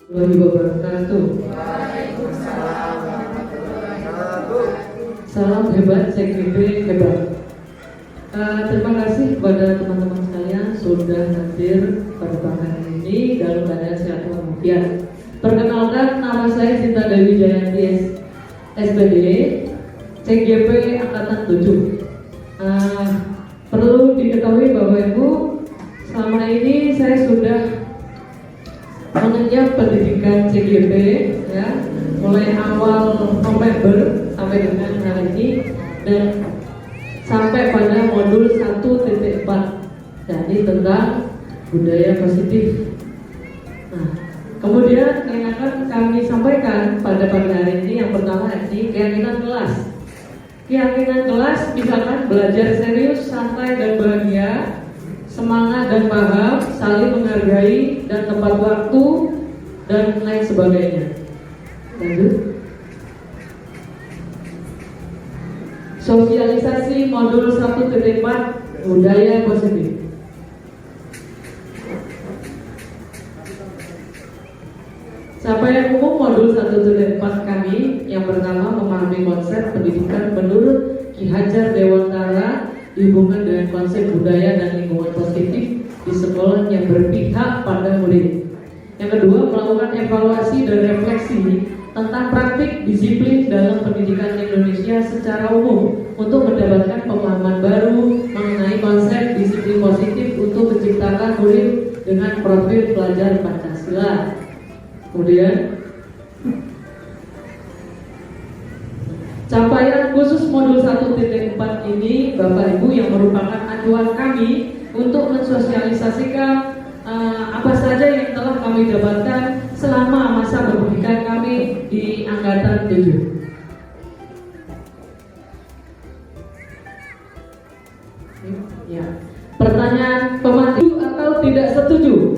warahmatullahi wabarakatuh. Salam hebat, CGB hebat. Terima kasih kepada teman-teman sekalian sudah hadir pada pagi ini dalam keadaan sehat walafiat. Perkenalkan, nama saya Sinta Dewi Jayanti, SPD, CGB Angkatan 7. Perlu diketahui Bapak Ibu, selama ini saya sudah mengenyam pendidikan CGB ya, mulai awal November sampai dengan hari ini dan sampai pada modul 1.4, jadi tentang budaya positif. Nah, kemudian yang akan kami sampaikan pada pagi hari ini yang pertama ini keyakinan kelas. Keyakinan kelas misalkan belajar serius, santai dan bahagia, semangat dan paham, saling menghargai dan tepat waktu dan lain sebagainya. Lanjut. Sosialisasi modul 1.4 budaya positif. Capaian umum modul 1.4 kami yang pertama memahami konsep pendidikan menurut Ki Hajar Dewantara dihubungkan dengan konsep budaya dan lingkungan positif di sekolah yang berpihak pada murid. Yang kedua, melakukan evaluasi dan refleksi tentang praktik disiplin dalam pendidikan Indonesia secara umum untuk mendapatkan pemahaman baru mengenai konsep disiplin positif untuk menciptakan murid dengan profil pelajar Pancasila. Kemudian, capaian khusus modul 1.4 ini Bapak Ibu yang merupakan acuan kami untuk mensosialisasikan apa saja yang telah kami dapatkan selama masa berpendidikan kami di Angkatan 7. Ya. Pertanyaan pemateri atau tidak setuju?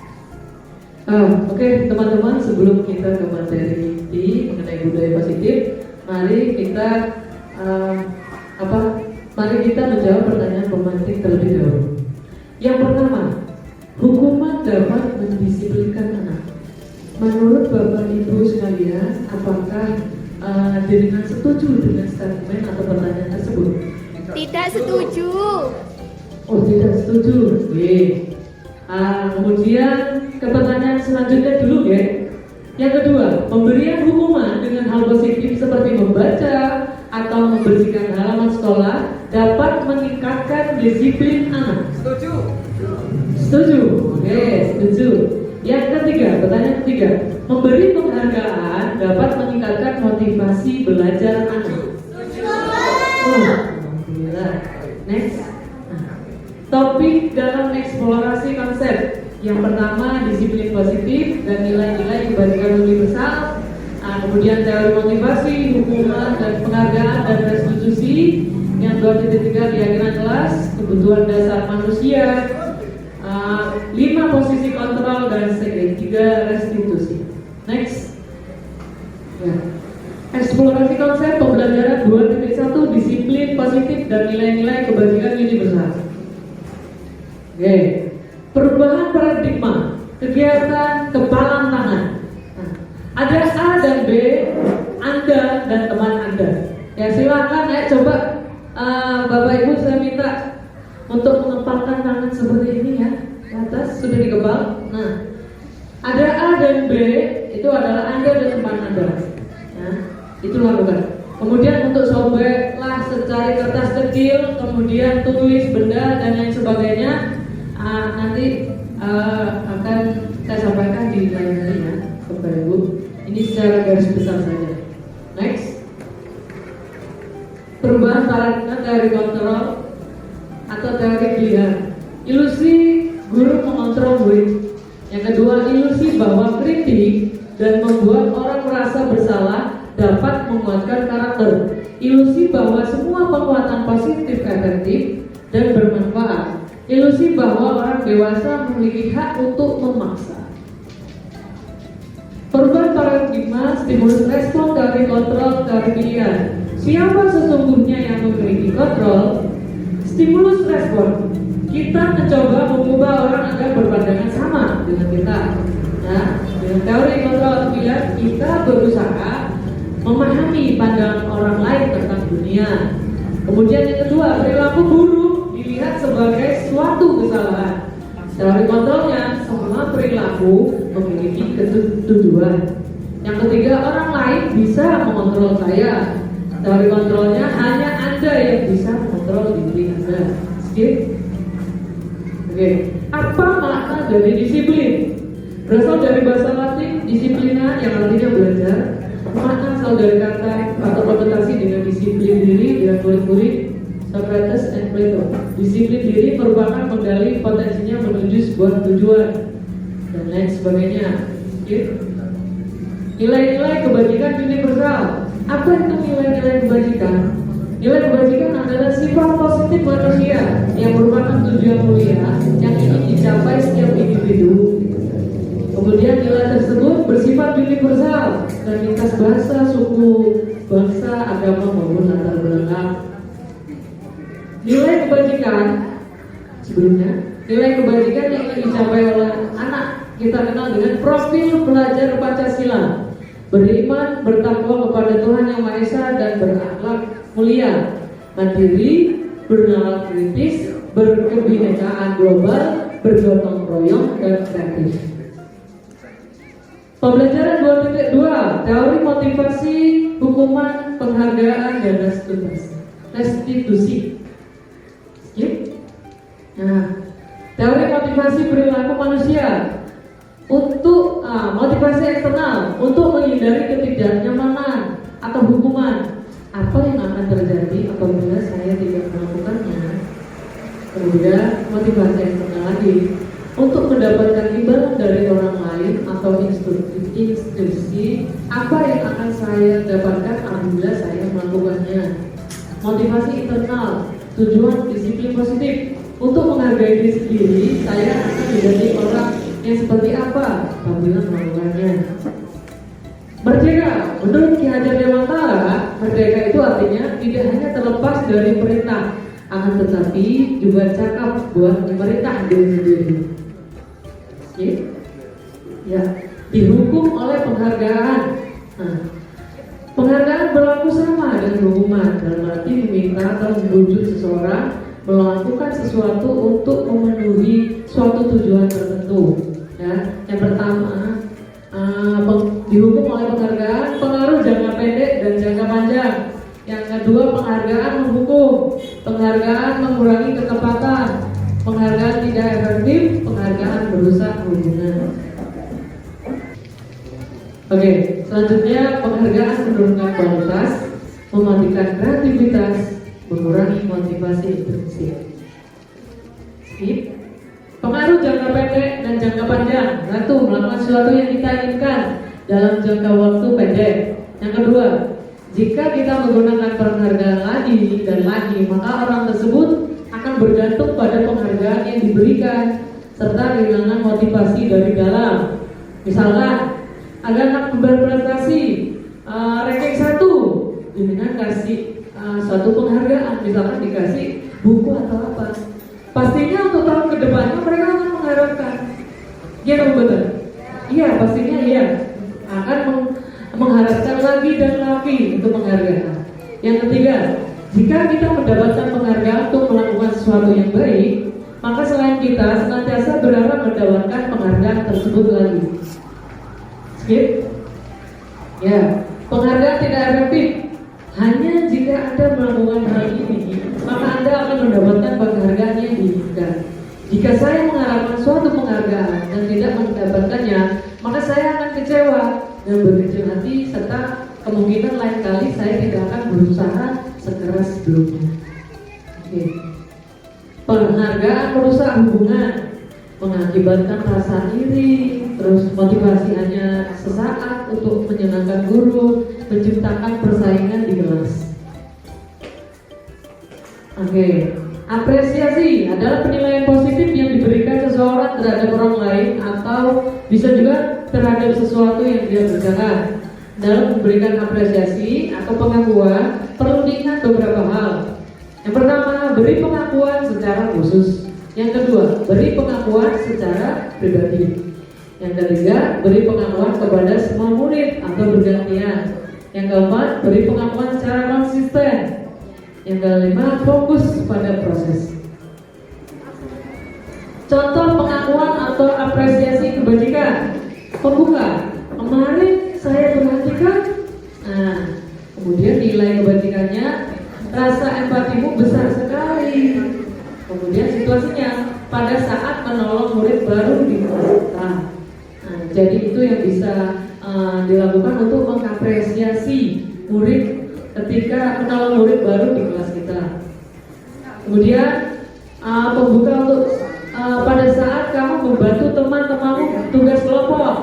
Oke, teman-teman, sebelum kita ke materi inti mengenai budaya positif, mari kita menjawab pertanyaan pemateri terlebih dahulu. Yang pertama, hukuman dapat mendisiplinkan anak. Menurut Bapak Ibu sekalian, apakah dengan setuju dengan statement atau pertanyaan tersebut? Tidak setuju. Oh, tidak setuju. Oke. Kemudian ke pertanyaan selanjutnya dulu ya. Yang kedua, pemberian hukuman dengan hal positif seperti membaca atau membersihkan halaman sekolah dapat meningkatkan disiplin anak. Setuju. Setuju. Oke, setuju. Yang ketiga, pertanyaan ketiga, memberi penghargaan dapat meningkatkan motivasi belajar anak. Setuju. Alhamdulillah. Next. Topik dalam eksplorasi konsep. Yang pertama, disiplin positif dan nilai-nilai kebaikan universal. Kemudian teori motivasi, hukuman dan penghargaan dan restitusi. Yang 2.3, keyakinan kelas, kebutuhan dasar manusia. 5 posisi kontrol dan 3 restitusi. Next. Ya. Eksplorasi konsep pembelajaran 2.1, disiplin positif dan nilai-nilai kebajikan universal. Oke. Perubahan paradigma, kegiatan kepalan tangan. Ada A dan B, Anda dan teman Anda. Ya, silakan ya, coba Bapak Ibu saya minta untuk mengepalkan tangan seperti ini ya. Di atas sudah dikepal. Nah, ada A dan B, itu adalah Anda dan teman Anda. Ya, itu lakukan. Kemudian untuk sobeklah secari kertas kecil, kemudian tulis benda dan lain sebagainya. Nanti akan saya sampaikan di lain hari ya, Bapak Ibu. Ini secara garis besar saja. Next. Perubahan paradigma teori kontrol atau teori pilihan. Ilusi guru mengontrol murid. Yang kedua, ilusi bahwa kritik dan membuat orang merasa bersalah dapat menguatkan karakter. Ilusi bahwa semua penguatan positif efektif dan bermanfaat. Ilusi bahwa orang dewasa memiliki hak untuk memaksa. Perubahan paradigma, stimulus respon, teori kontrol, teori pilihan. Siapa sesungguhnya yang memiliki kontrol? Stimulus respon. Kita mencoba mengubah orang agar berpandangan sama dengan kita. Nah, dengan teori kontrol Kemudian yang kedua, perilaku buruk dilihat sebagai suatu kesalahan. Teori kontrolnya, semua perilaku memiliki tujuan. Yang ketiga, orang lain bisa mengontrol saya. Teori kontrolnya, hanya Anda yang bisa mengontrol diri Anda. Skip. Oke, apa makna dari disiplin? Berasal dari bahasa Latin disiplina yang artinya belajar. Makna asal dari kata atau konotasi dengan disiplin diri dan murid-murid Socrates dan Plato. Disiplin diri merupakan menggali potensinya menuju sebuah tujuan dan lain sebagainya. Nilai-nilai kebajikan universal. Apa itu nilai-nilai kebajikan? Nilai kebajikan adalah sifat positif manusia yang merupakan tujuan mulia yang ingin dicapai setiap individu. Kemudian nilai tersebut bersifat universal dan lintas bahasa, suku, bangsa, agama maupun latar belakang. Nilai kebajikan sebelumnya, nilai kebajikan yang ingin dicapai oleh anak kita kenal dengan profil pelajar Pancasila, beriman, bertakwa kepada Tuhan Yang Maha Esa dan berakhlak mulia, mandiri, bernalar kritis, berkebinekaan global, bergotong royong dan kreatif. Pembelajaran 2.2, teori motivasi, hukuman, penghargaan, dan restitusi. Nah, teori motivasi perilaku manusia untuk motivasi eksternal untuk menghindari ketidaknyamanan atau hukuman. Apa yang akan terjadi apabila saya tidak melakukannya? Kemudian motivasi eksternal lagi untuk mendapatkan imbalan dari orang lain atau institusi. Apa yang akan saya dapatkan apabila saya melakukannya? Motivasi internal, tujuan disiplin positif untuk menghargai diri sendiri. Saya akan menjadi orang yang seperti apa apabila melakukannya. Merdeka, menurut Ki Hajar Dewantara, merdeka itu artinya tidak hanya terlepas dari perintah, akan tetapi juga cakap buat memerintah diri sendiri. Ya, dihukum oleh penghargaan. Nah, penghargaan berlaku sama dengan hukuman, dalam arti diminta atau membujuk seseorang melakukan sesuatu untuk memenuhi suatu tujuan tertentu. Ya, yang pertama dihukum oleh penghargaan, pengaruh jangka pendek dan jangka panjang. Yang kedua, penghargaan menghukum, penghargaan mengurangi ketepatan, penghargaan tidak efektif, penghargaan merusak hubungan. Oke, selanjutnya penghargaan menurunkan kualitas, mematikan kreativitas, mengurangi motivasi intrinsik. Skip. Pengaruh jangka pendek dan jangka panjang. Satu, melakukan sesuatu yang kita inginkan dalam jangka waktu pendek. Yang kedua, jika kita menggunakan penghargaan lagi dan lagi, maka orang tersebut akan bergantung pada penghargaan yang diberikan serta kehilangan motivasi dari dalam. Misalkan ada anak berprestasi ranking 1 dengan kasih suatu penghargaan, misalkan dikasih buku atau apa, pastinya untuk tahun kedepannya mereka akan mengharapkan. Iya atau betul? Iya, pastinya iya, akan mengharapkan lagi dan lagi untuk penghargaan. Yang ketiga, jika kita mendapatkan penghargaan untuk melakukan sesuatu yang baik, maka selain kita senantiasa berharap mendapatkan penghargaan tersebut lagi. Skip. Ya, penghargaan tidak efektif. Hanya jika Anda melakukan hal ini, maka Anda akan mendapatkan penghargaan yang diinginkan. Jika saya mengharapkan suatu penghargaan dan tidak mendapatkannya, maka saya akan kecewa dan berkecil hati, serta kemungkinan lain kali saya tidak akan berusaha sekeras sebelumnya. Oke. Penghargaan merusak hubungan, mengakibatkan rasa iri, terus motivasi hanya sesaat untuk menyenangkan guru, menciptakan persaingan di kelas. Oke. Apresiasi adalah penilaian positif yang diberikan seseorang terhadap orang lain atau bisa juga terhadap sesuatu yang dia kerjakan. Dalam memberikan apresiasi atau pengakuan, perlu diingat beberapa hal. Yang pertama, beri pengakuan secara khusus. Yang kedua, beri pengakuan secara pribadi. Yang ketiga, beri pengakuan kepada semua murid atau bergantian. Yang keempat, beri pengakuan secara konsisten. Yang kelima, fokus pada proses. Contoh pengakuan atau apresiasi kebajikan. Pembuka, kemarin saya perhatikan. Nah, kemudian nilai kebajikannya, rasa empatimu besar sekali. Kemudian situasinya pada saat menolong murid baru di kelas kita. Nah, jadi itu yang bisa dilakukan untuk mengapresiasi murid ketika menolong murid baru di kelas kita. Kemudian pembuka untuk pada saat kamu membantu teman-temanmu tugas kelompok.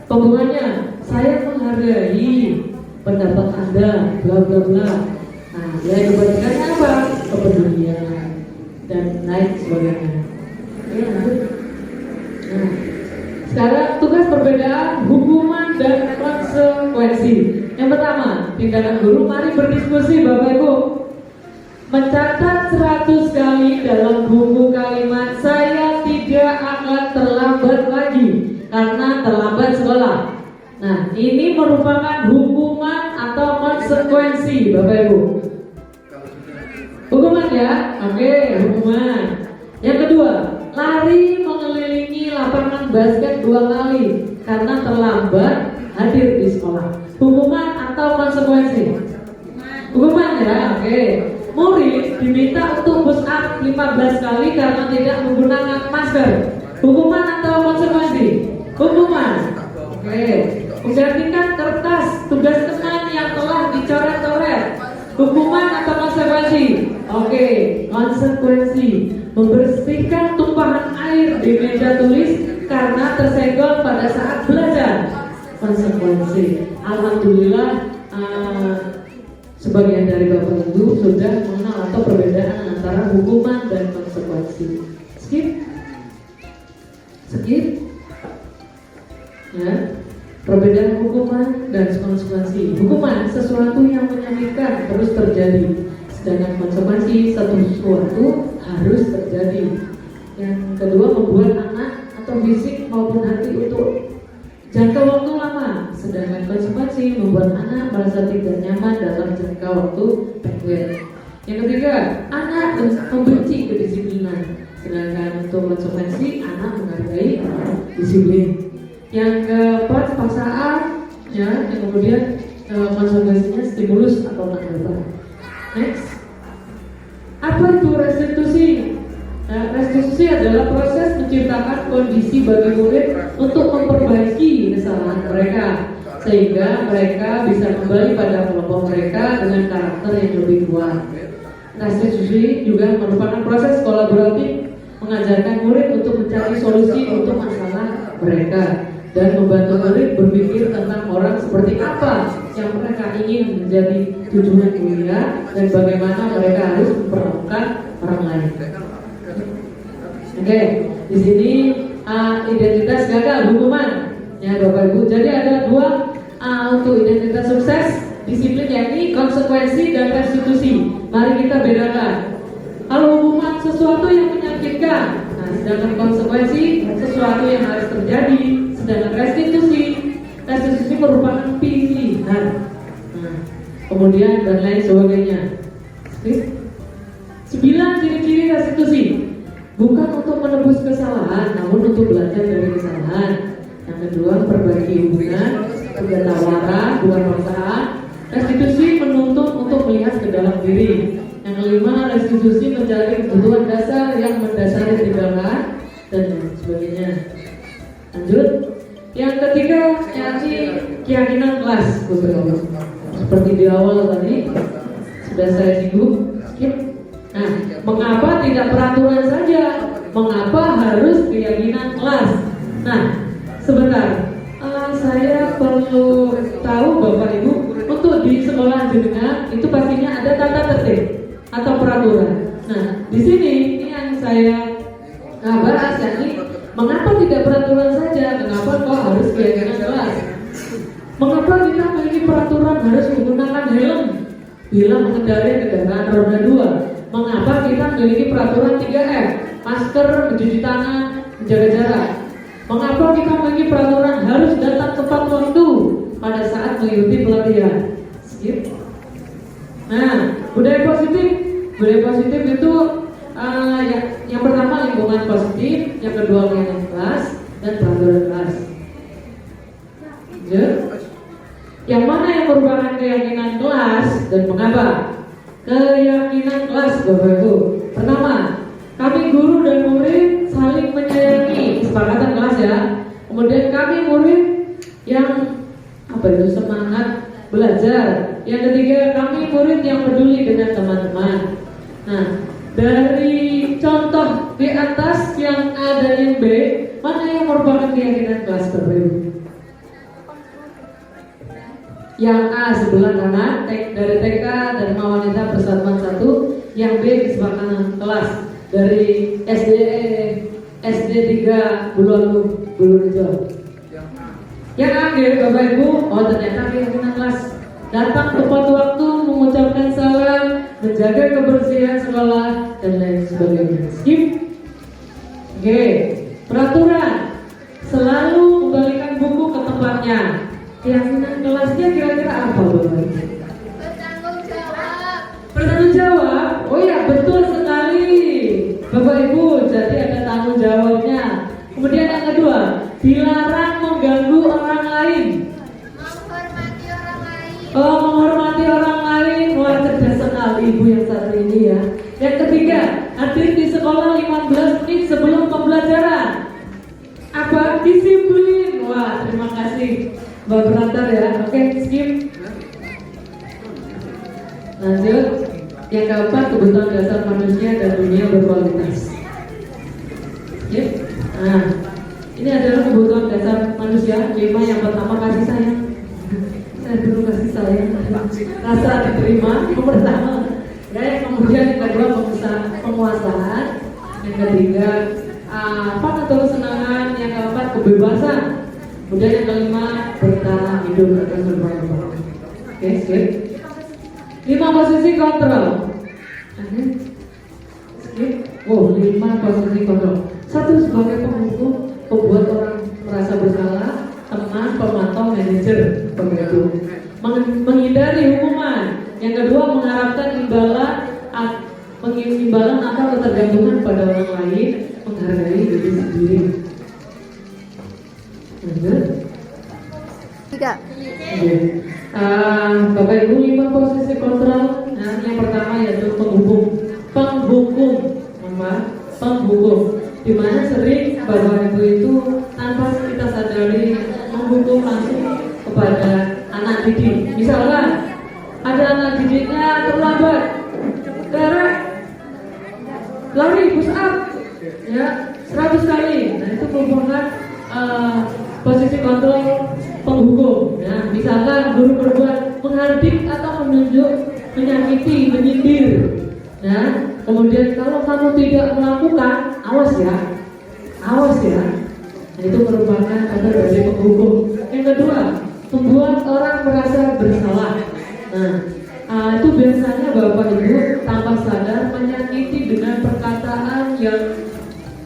Pembukanya, saya menghargai pendapat Anda, bla bla bla. Nah, nilai kebajikannya apa? Kepedulian dan lain sebagainya. Oke, lanjut. Nah, sekarang tugas perbedaan hukuman dan konsekuensi. Yang pertama, tindakan guru, mari berdiskusi Bapak Ibu. Mencatat 100 kali dalam buku kalimat saya tidak akan terlambat lagi karena terlambat sekolah. Nah, ini merupakan hukuman atau konsekuensi Bapak Ibu. Hukuman ya? Oke, hukuman. Yang kedua, lari mengelilingi lapangan basket 2 kali karena terlambat hadir di sekolah. Hukuman atau konsekuensi? Hukuman ya, oke. Murid diminta untuk push up 15 kali karena tidak menggunakan masker. Hukuman atau konsekuensi? Hukuman. Oke. Menggantikan kertas tugas teman yang telah dicoret-coret. Hukuman atau konsekuensi? Oke, konsekuensi. Membersihkan tumpahan air di meja tulis karena tersenggol pada saat belajar. Konsekuensi. Alhamdulillah sebagian dari Bapak Ibu sudah mengenal atau perbedaan antara hukuman dan konsekuensi. Skip. Ya. Perbedaan hukuman dan konsekuensi. Hukuman sesuatu yang menyakitkan terus terjadi, sedangkan konsekuensi sesuatu harus terjadi. Yang kedua, membuat anak atau fisik maupun hati untuk jangka waktu lama, sedangkan konsekuensi membuat anak merasa tidak nyaman dalam jangka waktu pendek. Yang ketiga, anak membenci kedisiplinan, sedangkan untuk konsekuensi anak menghargai disiplin. Yang keempat, paksaan, ya, yang kemudian konsekuensinya stimulus atau pengakuan. Next, apa itu restitusi? Restitusi adalah proses menciptakan kondisi bagi murid untuk memperbaiki kesalahan mereka sehingga mereka bisa kembali pada kelompok mereka dengan karakter yang lebih kuat. Restitusi juga merupakan proses kolaboratif mengajarkan murid untuk mencari solusi untuk masalah mereka dan membantu murid berpikir tentang orang seperti apa yang mereka ingin menjadi tujuan kuliah dan bagaimana mereka harus memperlakukan orang lain. Oke, di sini identitas gagal, hukuman, ya Bapak Ibu. Jadi ada dua untuk identitas sukses, disiplin, yakni konsekuensi dan restitusi. Mari kita bedakan. Kalau hukuman sesuatu yang menyakitkan, nah, sedangkan konsekuensi sesuatu yang harus terjadi. Sedangkan restitusi merupakan pilihan. Nah, kemudian dan lain sebagainya. 9 ciri-ciri restitusi. Bukan untuk menebus kesalahan, namun untuk belajar dari kesalahan. Yang kedua, perbaiki hubungan, tidak tawaran, bukan paksaan. Restitusi menuntut untuk melihat ke dalam diri. Yang kelima, restitusi mencari kebutuhan dasar yang mendasari tindakan dan lain sebagainya. Lanjut. Yang ketiga, yakni keyakinan kelas. Seperti di awal tadi sudah saya singgung. Nah, mengapa tidak peraturan saja? Mengapa harus keyakinan kelas? Nah, sebentar, saya perlu tahu Bapak Ibu, untuk di sekolah jenengan itu pastinya ada tata tertib atau peraturan. Nah, di sini ini yang saya bahas, yakni mengapa tidak peraturan saja? Kenapa kok harus keyakinan kelas? Mengapa kita memiliki peraturan harus menggunakan helm bila mengendarai kendaraan roda 2? Mengapa kita memiliki peraturan 3M, masker, mencuci tangan, menjaga jarak? Mengapa kita memiliki peraturan harus datang tepat waktu pada saat mengikuti pelatihan? Skip. Nah, budaya positif Budaya positif itu yang pertama lingkungan positif, yang kedua lingkungan kelas, dan peraturan kelas. Ya. Yang mana yang merupakan keyakinan kelas dan mengapa? Keyakinan kelas Bapak Ibu. Pertama, kami guru dan murid saling menyayangi, kesepakatan kelas ya. Kemudian kami murid yang semangat belajar. Yang ketiga, kami murid yang peduli dengan teman-teman. Nah, dari contoh di atas yang A dan yang B, mana yang merupakan keyakinan kelas Bapak Ibu? Yang A sebelah kanan dari TK Dharma Wanita Persatuan 1, yang B kesepakatan kelas dari SD 3 Bulurejo. Yang akhir Bapak Ibu, ternyata keyakinan kelas datang tepat waktu, mengucapkan salam, menjaga kebersihan sekolah dan lain sebagainya. Skip. Oke, peraturan selalu kembalikan buku ke tempatnya. Keyakinan kelasnya kira-kira apa Bapak Ibu? Bertanggung jawab. Bertanggung jawab? Oh ya, betul sekali Bapak Ibu, jadi ada tanggung jawabnya. Kemudian yang kedua, dilarang mengganggu orang lain. Menghormati orang lain. Oh, menghormati orang lain. Wah, cerdas sekali Ibu yang satu ini ya. Yang ketiga, hadir di sekolah 15 menit sebelum pembelajaran. Apa? Disiplin. Wah, terima kasih Mbak Pengantar ya. Oke, skip. Lanjut. Yang keempat, kebutuhan dasar manusia dan dunia berkualitas. Skip. Nah, ini adalah kebutuhan dasar manusia. 5 yang pertama kasih sayang. Saya dulu kasih sayang, rasa diterima. Yang pertama, ya, yang kemudian yang kedua penguasaan, yang ketiga atau kesenangan, yang keempat kebebasan, kemudian yang kelima bertahan hidup dan berkembang. Oke, skip. 5 posisi kontrol. Skip. 5 posisi kontrol. 1 sebagai penghukum, pembuat orang merasa bersalah, teman, pemantau, manajer, pembantu. Menghindari hukuman. Yang kedua, mengharapkan imbalan atau ketergantungan pada orang lain, menghargai diri sendiri. Lanjut. 3. Bapak Ibu, 5 posisi kontrol. Nah, yang pertama yaitu penghukum, di mana sering Bapak Ibu itu tanpa kita sadari menghukum langsung kepada anak didik. Misalnya ada anak didiknya terlambat, lari push up ya 100 kali. Nah, itu merupakan posisi kontrol penghukum. Ya, misalkan guru berbuat menghardik atau menunjuk, menyakiti, menyindir. Ya, kemudian kalau kamu tidak melakukan, awas ya. Nah, itu merupakan kabar dari penghukum. Yang kedua, membuat orang merasa bersalah. Nah, itu biasanya Bapak Ibu tanpa sadar menyakiti dengan perkataan yang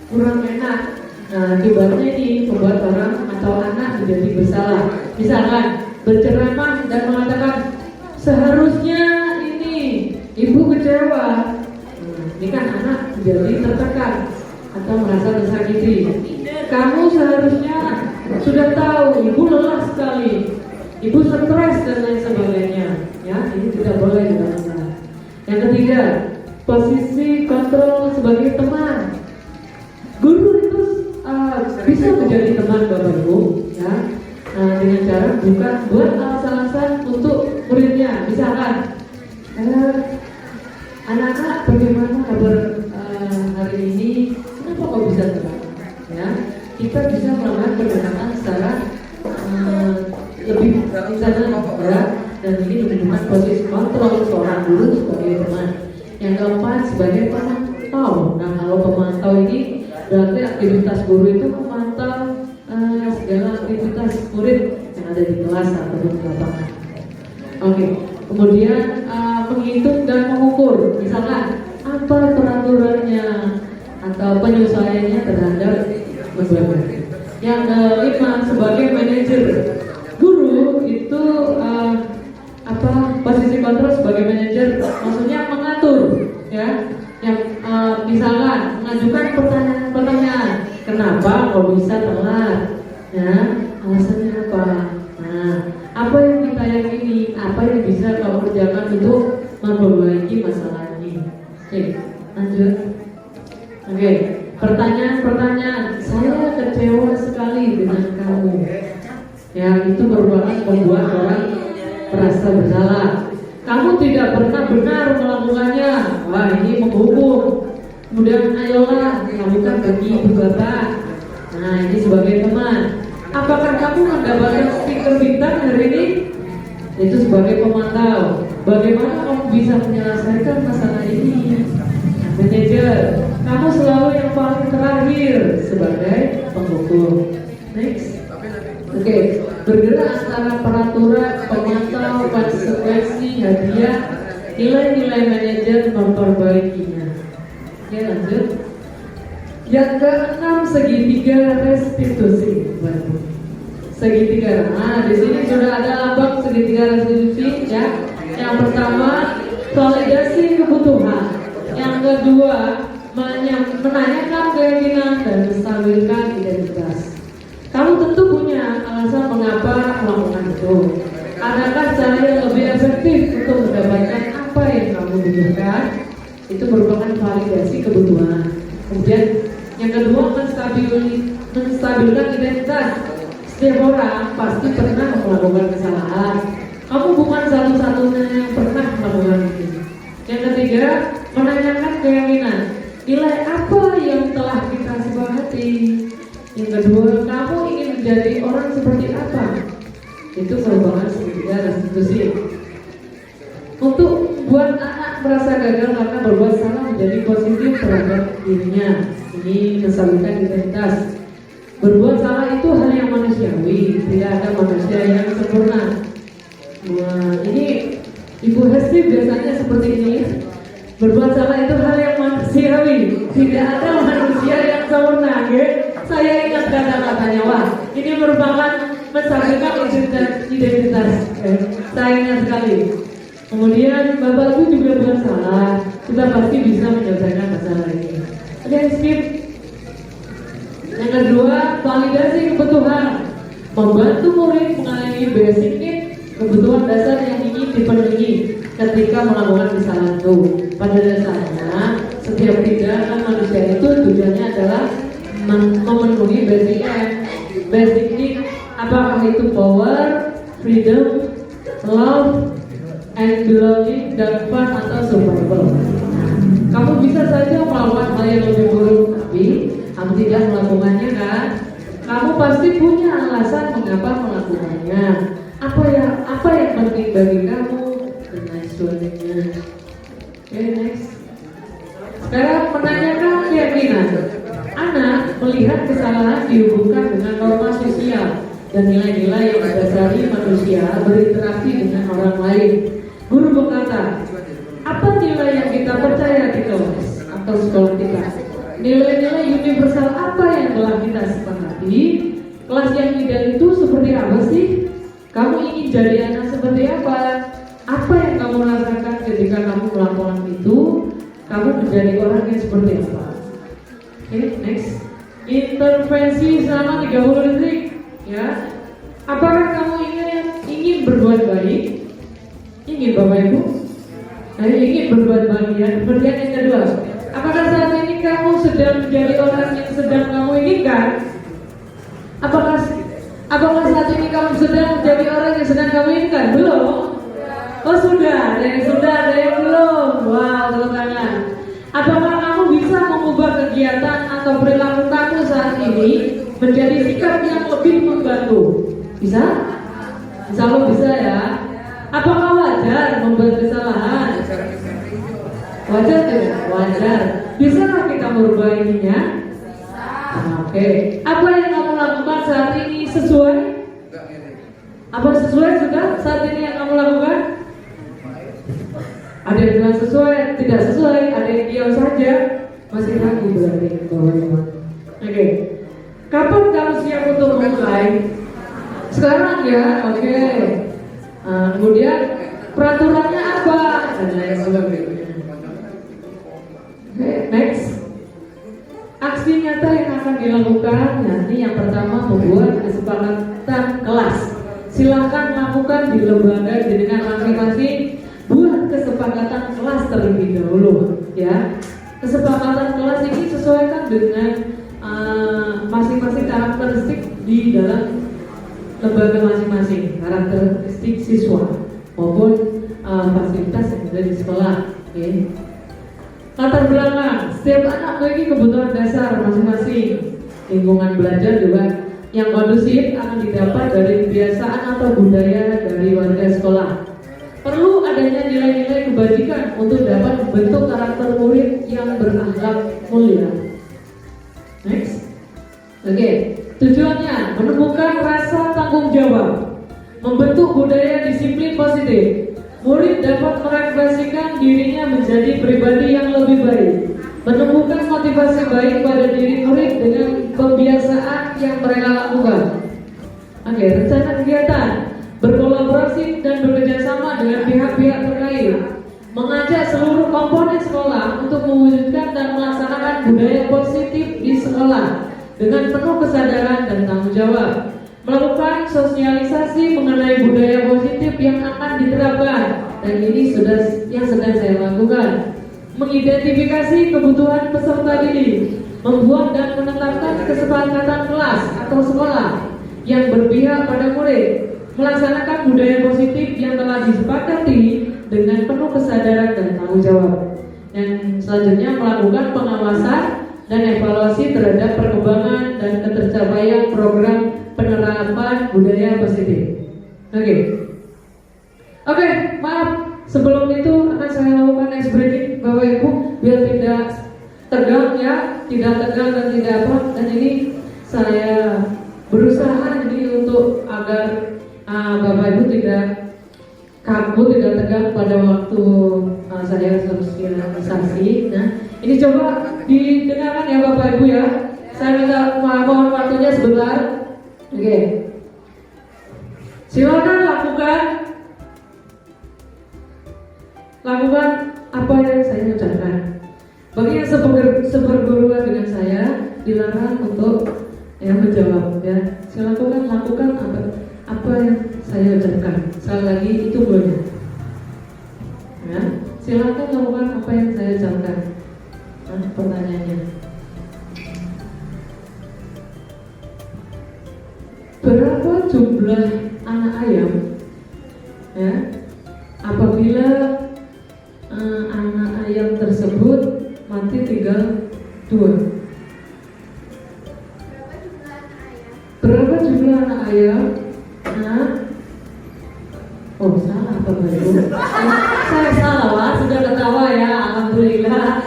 kurang enak. Nah, akibatnya ini membuat orang atau anak menjadi bersalah. Misalkan berceramah dan mengatakan seharusnya ini, ibu kecewa. Ini kan anak menjadi tertekan atau merasa tersakiti. Kamu seharusnya sudah tahu ibu lelah sekali, ibu stres dan lain sebagainya. Ya, ini tidak boleh dilakukan. Yang ketiga, posisi kontrol sebagai teman. Guru itu bisa menjadi teman Bapak Ibu, ya. Dengan cara bukan buat alasan-alasan untuk muridnya. Misalkan, anak-anak bagaimana kabar hari ini? Kenapa kok bisa terang? Ya, kita bisa melakukan pendekatan secara lebih misalnya ya, dan ini menunjukkan posisi kontrol seorang guru sebagai teman. Yang keempat sebagai pemantau. Nah, kalau pemantau ini berarti aktivitas guru itu memantau segala aktivitas murid yang ada di kelas atau di lapangan. Oke. Kemudian menghitung dan mengukur, misalkan apa peraturannya atau penyesuaiannya terhadap pembelajaran. Yang kelima sebagai manajer. Guru itu posisi kontrol sebagai manajer, maksudnya mengatur, ya, yang misalkan mengajukan pertanyaan, kenapa kok bisa telat? Ya, alasannya apa? Nah, apa yang kita yakini, apa yang bisa kamu kerjakan untuk memperbaiki masalah ini? Oke, lanjut. Oke, pertanyaan. Saya kecewa sekali dengan kamu. Ya, itu merupakan membuat orang merasa bersalah. Kamu tidak pernah benar melakukannya. Wah, ini menghukum. Kemudian ayolah lakukan bagi ibu bapak. Nah, ini sebagai teman. Apakah kamu mendapatkan stiker bintang hari ini? Itu sebagai pemantau. Bagaimana kamu bisa menyelesaikan masalah ini? Manajer, kamu selalu yang paling terakhir sebagai penghukum. Next. Oke, bergerak antara peraturan, pemantau, konsekuensi, hadiah, nilai-nilai manajer memperbaikinya. Oke, lanjut. Yang keenam, segitiga restitusi. Segitiga. Nah, di sini sudah ada lambang segitiga restitusi, ya. Yang pertama, validasi kebutuhan. Yang kedua, menanyakan keyakinan dan menstabilkan identitas. Kamu tentu punya alasan mengapa melakukan itu. Adakah cara yang lebih efektif untuk mendapatkan apa yang kamu butuhkan? Itu merupakan validasi kebutuhan. Kemudian yang kedua, menstabilkan identitas. Setiap orang pasti pernah melakukan kesalahan. Kamu bukan satu-satunya yang pernah melakukan itu. Yang ketiga, menanyakan keyakinan. Nilai apa yang telah kita sepakati? Yang kedua, kamu ingin menjadi orang seperti apa? Itu merupakan segitiga restitusi. Untuk buat anak merasa gagal karena berbuat salah menjadi positif terhadap dirinya. Ini menstabilkan identitas. Berbuat salah itu hal yang manusiawi. Tidak ada manusia yang sempurna. Wah, ini Ibu Hesti biasanya seperti ini. Berbuat salah itu hal yang manusiawi. Tidak ada manusia yang sempurna. Saya ingat kata-katanya. Wah, ini merupakan menstabilkan identitas. Saya ingat sekali. Kemudian Bapak Ibu juga buat salah, kita pasti bisa menyelesaikan masalah ini. Oke, skip. Yang kedua, validasi kebutuhan. Membantu murid mengalami basic need, kebutuhan dasar yang ingin dipenuhi ketika melakukan kesalahan itu. Pada dasarnya, setiap tindakan manusia itu tujuannya adalah memenuhi basic need. Apakah itu power, freedom, love, and belonging, dan fun atau survival. Kamu bisa saja melakukan hal yang lebih buruk, tapi kamu tidak melakukannya, kan? Kamu pasti punya alasan mengapa melakukannya. Apa yang penting bagi kamu, dan lain sebagainya. Oke, next. Sekarang menanyakan keyakinan. Anak melihat kesalahan dihubungkan dengan norma sosial dan nilai-nilai yang mendasari manusia berinteraksi dengan orang lain. Guru berkata, apa nilai yang kita percaya di kelas atau sekolah kita? Nilai-nilai universal apa yang telah kita sepakati? Kelas yang ideal itu seperti apa sih? Kamu ingin jadi anak seperti apa? Apa yang kamu rasakan ketika kamu melakukan itu? Kamu menjadi orang yang seperti apa? Oke, next. Intervensi selama 30 detik. Ya, apakah kamu ingin berbuat baik? Ingin Bapak Ibu? Ingin berbuat baik ya. Kemudian yang kedua, apakah saat ini kamu sedang menjadi orang yang sedang kamu inginkan? Apakah saat ini kamu sedang menjadi orang yang sedang kamu inginkan? Belum? Oh sudah, ada yang sudah, ada yang belum. Wow, tepuk tangan. Apakah kamu bisa mengubah kegiatan atau perilaku kamu saat ini menjadi sikap yang lebih membantu? Bisa? Insya Allah bisa ya. Apakah wajar membuat kesalahan? Wajar tidak? Wajar. Bisakah kita merubahinya? Oke. Apa yang kamu lakukan saat ini sesuai? Apa sesuai sudah saat ini yang kamu lakukan? Ada yang bilang sesuai, tidak sesuai, ada yang diam saja. Masih ragu berarti Bapak-Ibu. Oke. Kapan kamu siap untuk memulai? Sekarang ya, oke. Kemudian peraturannya apa? Dan lain sebagainya. next. Aksi nyata yang akan dilakukan, nanti yang pertama membuat kesepakatan kelas. Silakan lakukan di lembaga dengan masing-masing, buat kesepakatan kelas terlebih dahulu, ya. Kesepakatan kelas ini sesuaikan dengan masing-masing karakteristik di dalam lembaga masing-masing, karakteristik siswa maupun fasilitas yang ada di sekolah. Okay. Latar belakang, setiap anak memiliki kebutuhan dasar masing-masing. Lingkungan belajar juga yang kondusif akan didapat dari kebiasaan atau budaya dari warga sekolah. Perlu adanya nilai-nilai kebajikan untuk dapat membentuk karakter murid yang berakhlak mulia. Next. Oke, tujuannya menemukan rasa tanggung jawab, membentuk budaya disiplin positif. Murid dapat merefleksikan dirinya menjadi pribadi yang lebih baik, menemukan motivasi baik pada diri murid dengan kebiasaan yang mereka lakukan. Oke, rencana kegiatan, berkolaborasi dan bekerjasama dengan pihak-pihak terkait, mengajak seluruh komponen sekolah untuk mewujudkan dan melaksanakan budaya positif di sekolah dengan penuh kesadaran dan tanggung jawab. Melakukan sosialisasi mengenai budaya positif yang akan diterapkan, dan ini sudah yang sedang saya lakukan. Mengidentifikasi kebutuhan peserta didik, membuat dan menetapkan kesepakatan kelas atau sekolah yang berpihak pada murid, melaksanakan budaya positif yang telah disepakati dengan penuh kesadaran dan tanggung jawab. Dan selanjutnya melakukan pengawasan dan evaluasi terhadap perkembangan dan ketercapaian program penerapan budaya positif. Oke, maaf. Sebelum itu akan saya lakukan ice breaking, Bapak Ibu, biar tidak tegang ya, tidak tegang dan tidak apa. Dan ini saya berusaha ini untuk agar Bapak Ibu tidak kaku, tidak tegang pada waktu saya sosialisasi. Nah, ini coba didengarkan ya Bapak Ibu ya. Saya minta mohon waktunya sebentar. Oke. Silakan lakukan apa yang saya ucapkan. Bagi yang seperguruan dengan saya, dilarang untuk menjawab ya. Silakan lakukan apa yang saya ucapkan. Sekali lagi itu boleh. Ya, silakan lakukan apa yang saya ucapkan. Pertanyaannya. Berapa jumlah anak ayam ya apabila anak ayam tersebut mati tinggal 2? Berapa jumlah anak ayam? Oh salah Bapak Ibu. Saya salah Pak, sudah ketawa ya, alhamdulillah.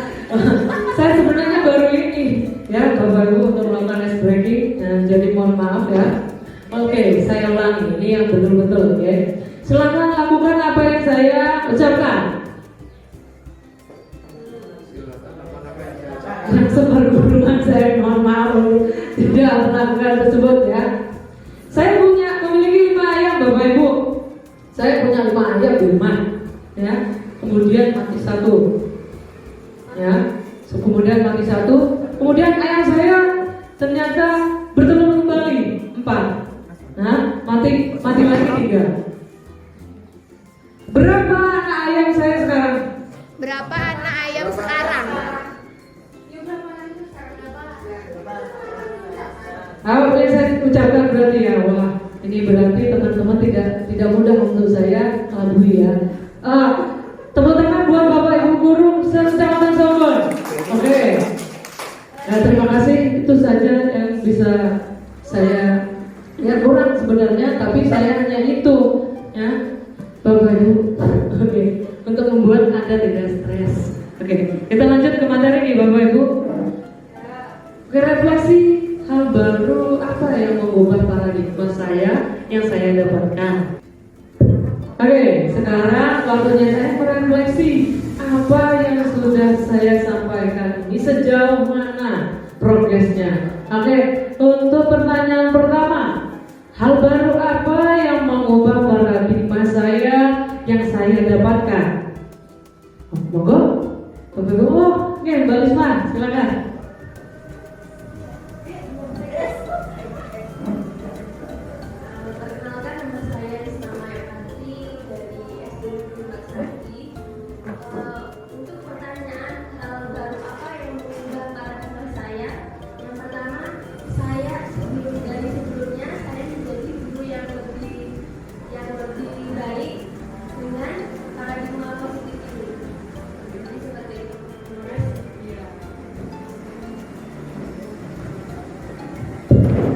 Saya sebenarnya baru ini ya Bapak Ibu untuk melakukan ice breaking, jadi mohon maaf ya. Oke, saya ulangi, ini yang betul-betul, oke. Silakan lakukan apa yang saya ucapkan. Yang seperguruan saya mohon maaf tidak melakukan tersebut ya. Saya memiliki 5 ayam Bapak Ibu. Saya punya 5 ayam di rumah, ya. Kemudian mati 1, ya. Kemudian mati 1. Kemudian ayam saya ternyata bertelur kembali 4. Nah, mati lagi 3. Berapa anak ayam saya sekarang? Berapa anak ayam sekarang? Apa yang saya ucapkan berarti ya, wah ini berarti teman-teman tidak mudah untuk saya kelabui ya. Tepuk tangan buat Bapak Ibu guru Kecamatan Songgon. Oke. Nah, terima kasih, itu saja yang bisa saya kurang sebenarnya, tapi saya hanya itu ya Bapak Ibu. Oke. Untuk membuat Anda tidak stres. Oke, kita lanjut ke materi nih Bapak Ibu. Oke, refleksi hal baru apa yang mengubah paradigma saya yang saya dapatkan. Oke, sekarang waktunya saya merefleksi apa yang sudah saya sampaikan ini sejauh mana progresnya. Oke, untuk pertanyaan pertama, hal baru apa yang mengubah paradigma saya yang saya dapatkan? Monggo, Bapak Ibu, Mbak Lisman.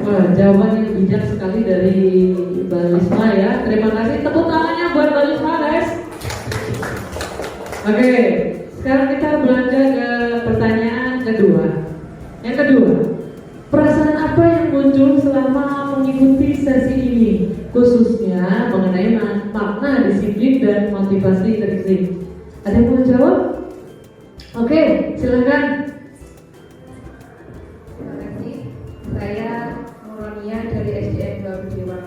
Wah, jawaban yang bijak sekali dari Mbak Lisma ya. Terima kasih. Tepuk tangannya buat Mbak Lisma, guys. Oke, sekarang kita beranjak ke pertanyaan kedua. Yang kedua, perasaan apa yang muncul selama mengikuti sesi ini, khususnya mengenai makna disiplin dan motivasi intrinsik? Ada yang mau jawab? Oke, silakan. Terima kasih. Saya Nuronia dari SDN 2 Dewa.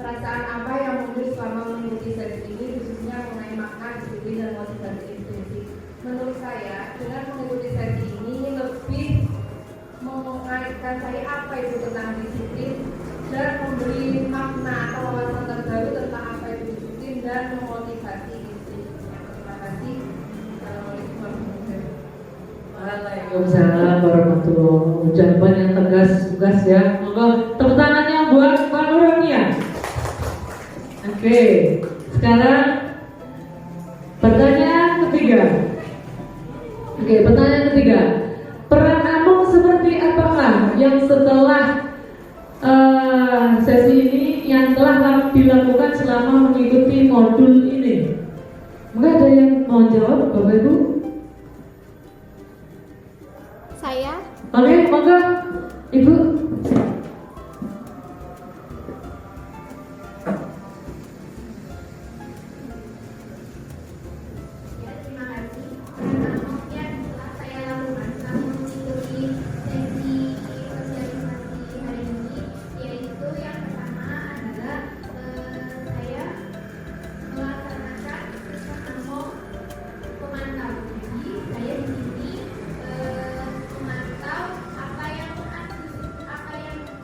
Perasaan apa yang muncul selama mengikuti sesi ini, khususnya mengenai makna disiplin dan motivasi intrinsik? Menurut saya, dengan mengikuti sesi ini lebih mengaitkan saya apa itu tentang disiplin dan memberi makna atau wawasan terbaru tentang apa itu disiplin dan memotivasi intrinsik. Terima kasih. Assalamualaikum warahmatullahi wabarakatuh. Waalaikumsalam warahmatullahi wabarakatuh. Jawaban yang tegas ya. Monggo tepuk tangannya buat Pak Nuronia. Oke, sekarang pertanyaan ketiga. Peran Among seperti apakah yang setelah sesi ini yang telah dilakukan selama mengikuti modul ini? Mungkin ada yang mau jawab, Bapak Ibu? Saya Oke, monggo Ibu. Ya, terima kasih. Yang telah saya lakukan selama mengikuti sesi sosialisasi hari ini, yaitu yang pertama adalah saya melaksanakan sistem Among pemantau. Jadi saya di sini memantau apa yang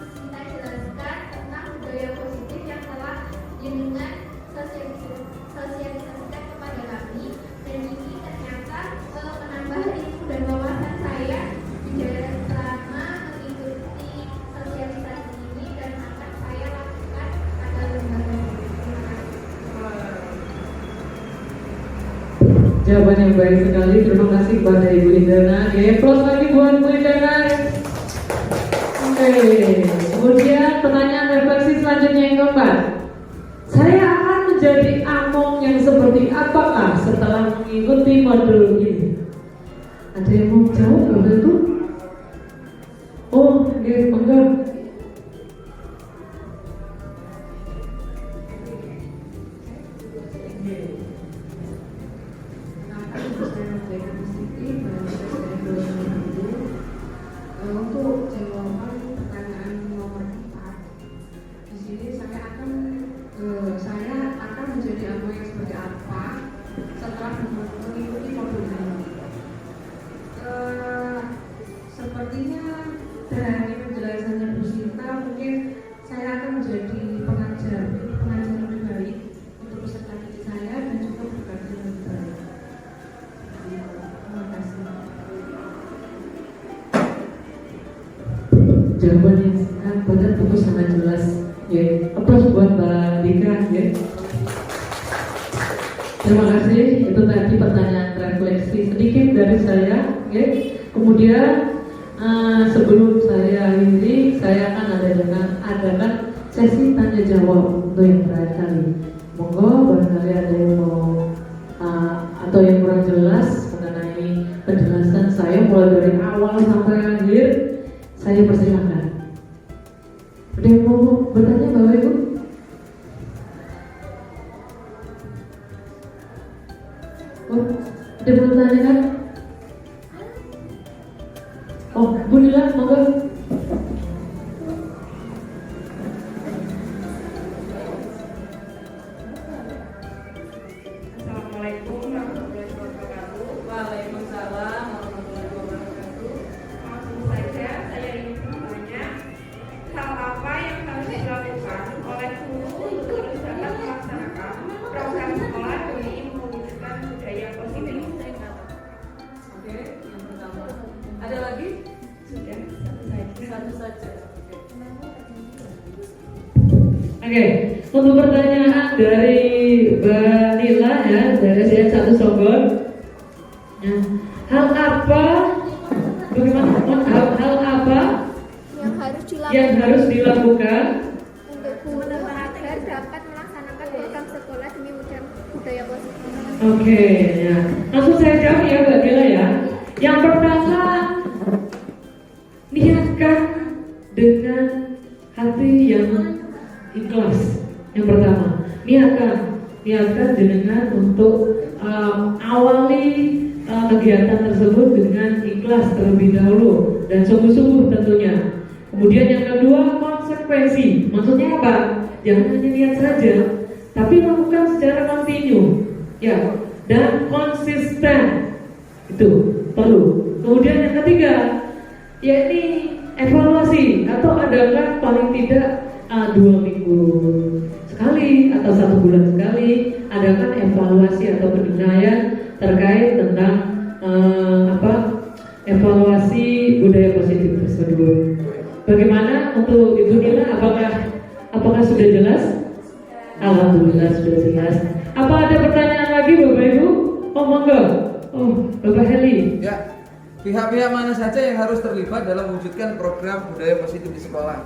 kita jelaskan tentang budaya positif yang telah jenengan sosialisasikan kepada kami, dan ini ternyata menambah ilmu dan wawasan saya di dalam selama mengikuti sosialisasi ini dan akan saya lakukan pada lembaga ini. Terima kasih. Jawaban yang baik sekali. Terima kasih kepada Ibu Indana. Oke, plus lagi buat Ibu Indana. Oke, kemudian pertanyaan refleksi selanjutnya yang keempat. Saya akan menjadi Among yang seperti apakah setelah mengikuti modul ini? Ada yang mau jawab Bapak Ibu? Oh, oke, monggo. Untuk jawaban pertanyaan nomor 4, di sini saya akan menjadi Among yang seperti apa setelah mengikuti modul ini. Sepertinya dari penjelasannya Bu Sinta, mungkin saya akan menjadi pengajar lebih baik untuk peserta didik saya dan juga bekerja lebih baik. Terima kasih. Jawaban yang benar tentu sangat jelas. Ya, aplaus buat Mbak Dika. Ya. Terima kasih. Itu tadi pertanyaan refleksi sedikit dari saya. Ya. Kemudian sebelum saya akhiri, saya akan adakan sesi tanya jawab untuk yang terakhir kali. Monggo barangkali ada yang mau atau yang kurang jelas mengenai penjelasan saya mulai dari awal sampai akhir, saya persilakan. Ada yang mau bertanya Bapak Ibu? Oh, ada yang mau bertanya kan? Oh, Bu Nila, monggo. Assalamualaikum warahmatullahi wabarakatuh. Waalaikumsalam warahmatullahi wabarakatuh. Langsung saja saya ingin bertanya, hal apa yang harus dilakukan oleh guru untuk dapat melaksanakan program sekolah demi mewujudkan budaya positif? Oke, yang pertama. Ada lagi? Sudah, Satu saja. Oke, untuk pertanyaan dari Mbak Nila ya, dari SDN 1 Sogor. Nah, hal apa? Bagaimana? Hal apa yang harus dilakukan yang harus dilakukan? Untuk guru agar dapat melaksanakan program sekolah demi budaya positif. Oke, ya. Langsung saya jawab ya Mbak Bella ya. Yang pertama, niatkan dengan hati yang ikhlas. Yang pertama, niatkan dengan untuk awali kegiatan tersebut dengan ikhlas terlebih dahulu dan sungguh-sungguh tentunya. Kemudian yang kedua, konsekuensi. Maksudnya apa? Jangan hanya niat saja, tapi lakukan secara kontinu, ya, dan konsisten. Itu perlu. Kemudian yang ketiga, yakni evaluasi atau adakah paling tidak 2 minggu sekali atau 1 bulan sekali adakan evaluasi atau penilaian terkait tentang evaluasi budaya positif tersebut. Bagaimana untuk Ibu Nila? Apakah sudah jelas? Alhamdulillah sudah jelas. Apa ada pertanyaan lagi Bapak Ibu? Oh monggo. Oh Bapak Heli. Ya, pihak-pihak mana saja yang harus terlibat dalam mewujudkan program budaya positif di sekolah?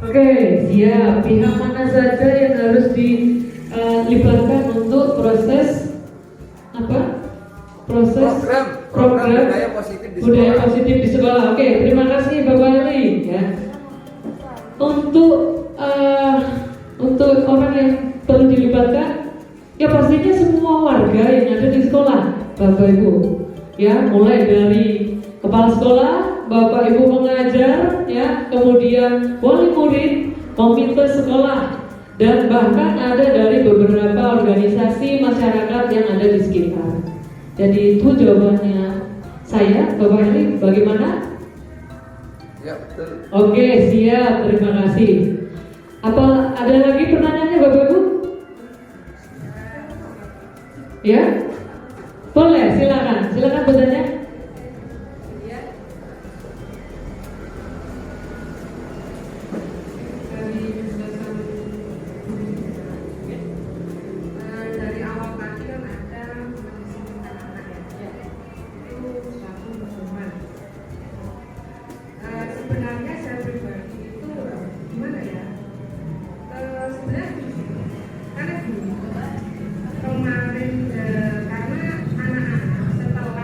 Oke, siap. Pihak mana saja yang harus dilibatkan untuk proses apa? Program budaya positif di budaya sekolah. positif di sekolah. Oke, terima kasih Bapak Heli. Ya. Untuk orang yang perlu dilibatkan, ya pastinya semua warga yang ada di sekolah, Bapak Ibu. Ya, mulai dari kepala sekolah, Bapak Ibu pengajar, ya, kemudian wali murid, komite sekolah, dan bahkan ada dari beberapa organisasi masyarakat yang ada di sekitar. Jadi itu jawabannya saya, Bapak Heli. Bagaimana? Ya, betul. Oke, siap. Terima kasih. Apa ada lagi pertanyaannya Bapak Ibu? Ya? Boleh, silakan bertanya. Dari awal tadi kan ada mendisiplinkan anak ya, itu suatu hukuman. Sebenarnya saya pribadi itu gimana ya? Sebenarnya karena gini, kemarin karena anak-anak setelah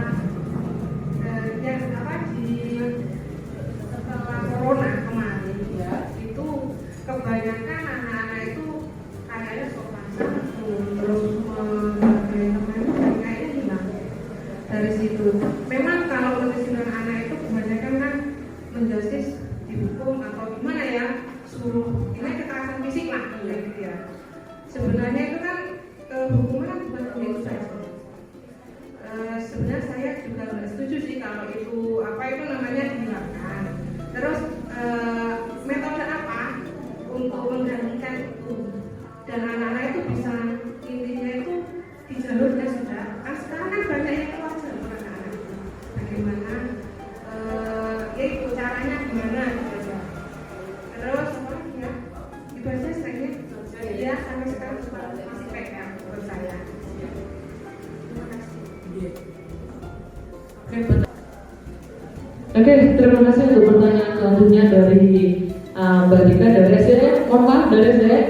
setelah corona kemarin ya, itu kebanyakan anak-anak itu kayaknya sopan santun, terus menghargai teman kayaknya hilang dari situ. Memang kalau pendisiplinan anak itu kebanyakan kan menjustis dihukum atau gimana ya, suruh ini kekerasan fisik lah kayak gitu ya. Sebenarnya itu kan hukuman kan bukan untuk saja. Sebenarnya saya juga nggak setuju sih kalau itu namanya dihilangkan. Terus metode apa untuk menggantikan itu, dan anak-anak itu bisa intinya itu di jalurnya sudah kan sekarang kan banyak yang keluar jalur anak-anak itu. Bagaimana ya itu caranya gimana gitu aja. Terus apa lagi ya, itu aja saya ya sampai sekarang juga masih pegang menurut saya. Terima kasih. Oke, terima kasih untuk pertanyaan selanjutnya dari Mbak Dika dari SDN. Mohon maaf, dari SDN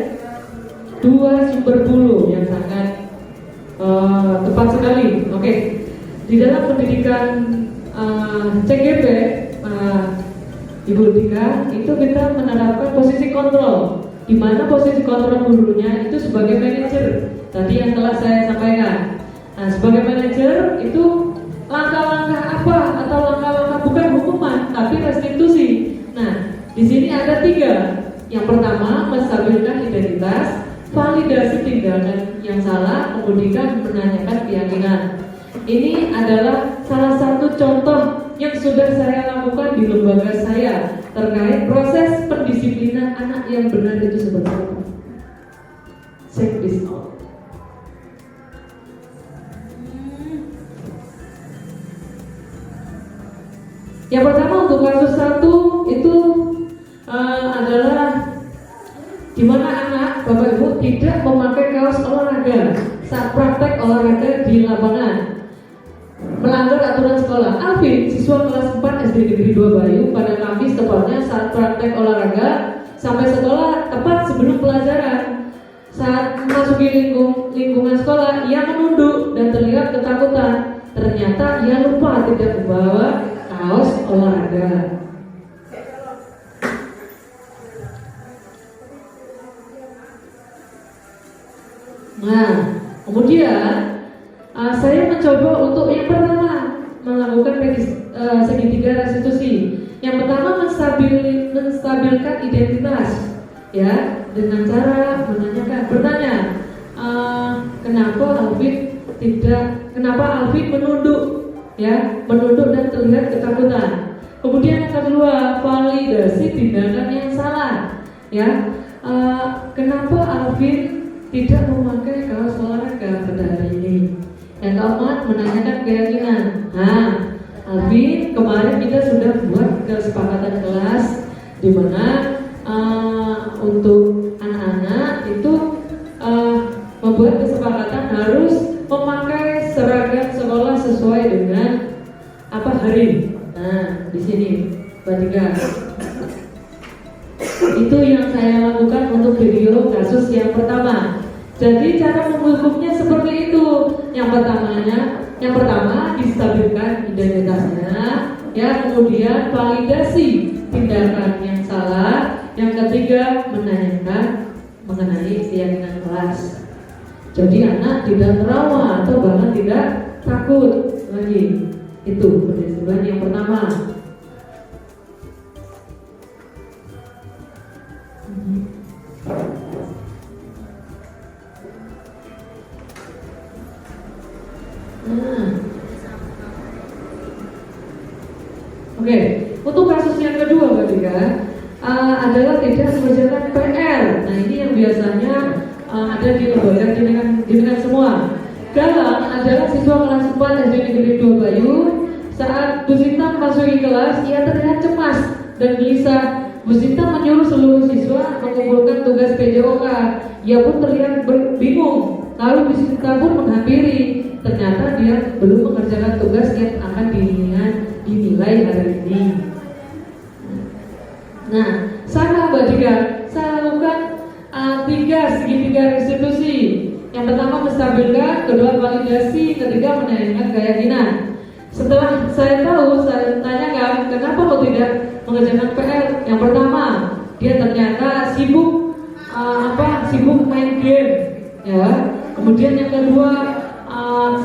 2 Sumberbulu yang sangat tepat sekali. Oke, di dalam pendidikan CGP Ibu Dika itu kita menerapkan posisi kontrol, di mana posisi kontrol gurunya itu sebagai manajer. Tadi yang telah saya sampaikan. Nah, sebagai manajer itu langkah-langkah apa atau langkah-langkah bukan hukuman tapi restitusi. Nah, di sini ada 3. Yang pertama, menstabilkan identitas, validasi tindakan yang salah, kemudian menanyakan keyakinan. Ini adalah salah satu contoh yang sudah saya lakukan di lembaga saya terkait proses pendisiplinan anak yang benar itu seperti apa. Check this out. Yang pertama untuk kasus 1 itu adalah di mana anak Bapak Ibu tidak memakai kaos olahraga saat praktek olahraga di lapangan. melanggar aturan sekolah. Alvin, siswa kelas 4 SD Negeri 2 Bayu, pada Kamis tepatnya saat praktek olahraga sampai sekolah tepat sebelum pelajaran. Saat memasuki lingkungan sekolah, ia menunduk dan terlihat ketakutan. Ternyata ia lupa tidak membawa kaos olahraga. Nah, kemudian saya mencoba untuk yang pertama melakukan segitiga restitusi. Yang pertama menstabilkan identitas, ya, dengan cara bertanya, kenapa Alvin menunduk, ya, menunduk dan terlihat ketakutan. Kemudian yang kedua, validasi tindakan yang salah, ya, kenapa Alvin tidak memakai kaos olahraga pada hari ini. Yang keempat, menanyakan keyakinan. Nah, Alvin, kemarin kita sudah buat kesepakatan kelas di mana untuk anak-anak itu membuat kesepakatan harus memakai seragam sekolah sesuai dengan hari. Nah, di sini Mbak. Itu yang saya lakukan untuk video kasus yang pertama. Jadi cara menghukumnya seperti itu. Yang pertama distabilkan identitasnya, ya, kemudian validasi tindakan yang salah, yang ketiga menanyakan mengenai keyakinan kelas. Jadi anak tidak trauma atau bahkan tidak takut lagi. Itu pendisiplinan yang pertama. Oke, untuk kasus yang kedua Mbak Dika, adalah tidak mengerjakan PR. Nah, ini yang biasanya ada di lembaga jenengan semua. Galang adalah siswa kelas 4 SD Negeri 2 Bayu. Saat Bu Sinta memasuki kelas, ia terlihat cemas dan gelisah. Bu Sinta menyuruh seluruh siswa mengumpulkan tugas PJOK. Ia pun terlihat bingung. Lalu Bu Sinta pun menghampiri. Ternyata dia belum mengerjakan tugas yang akan dinilai hari ini. Nah, sama Mbak Dika, saya lakukan segitiga restitusi. Yang pertama menstabilkan, kedua validasi, ketiga menanyakan keyakinan. Setelah saya tahu, saya tanyakan kenapa kok tidak mengerjakan PR. Yang pertama, dia ternyata sibuk main game, ya. Kemudian yang kedua,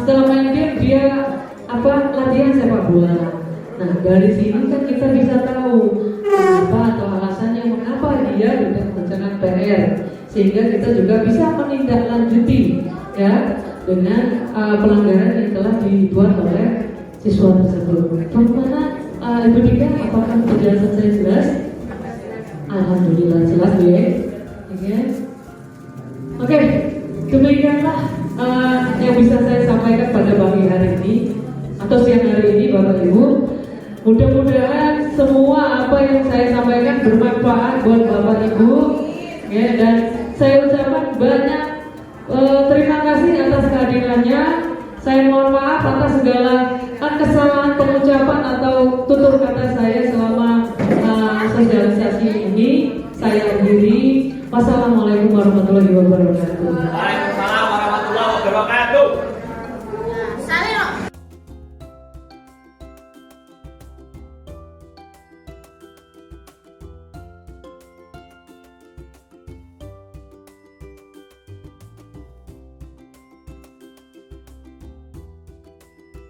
setelah main game dia latihan sepak bola. Nah, dari sini kan kita bisa tahu kenapa atau alasannya mengapa dia tidak mengerjakan PR, sehingga kita juga bisa menindaklanjuti, ya, dengan pelanggaran yang telah dibuat oleh siswa tersebut. Bagaimana Ibu Dika, apakah penjelasan saya jelas? Alhamdulillah jelas ya. Oke, demikianlah yang bisa saya sampaikan pada pagi hari ini atau siang hari ini Bapak Ibu. Mudah-mudahan semua apa yang saya sampaikan bermanfaat buat Bapak Ibu, ya, dan saya ucapkan banyak terima kasih atas kehadirannya. Saya mohon maaf atas segala kesalahan pengucapan atau tutur kata saya selama sosialisasi ini. Saya akhiri. Wassalamualaikum warahmatullahi wabarakatuh. Waalaikumsalam warahmatullahi wabarakatuh.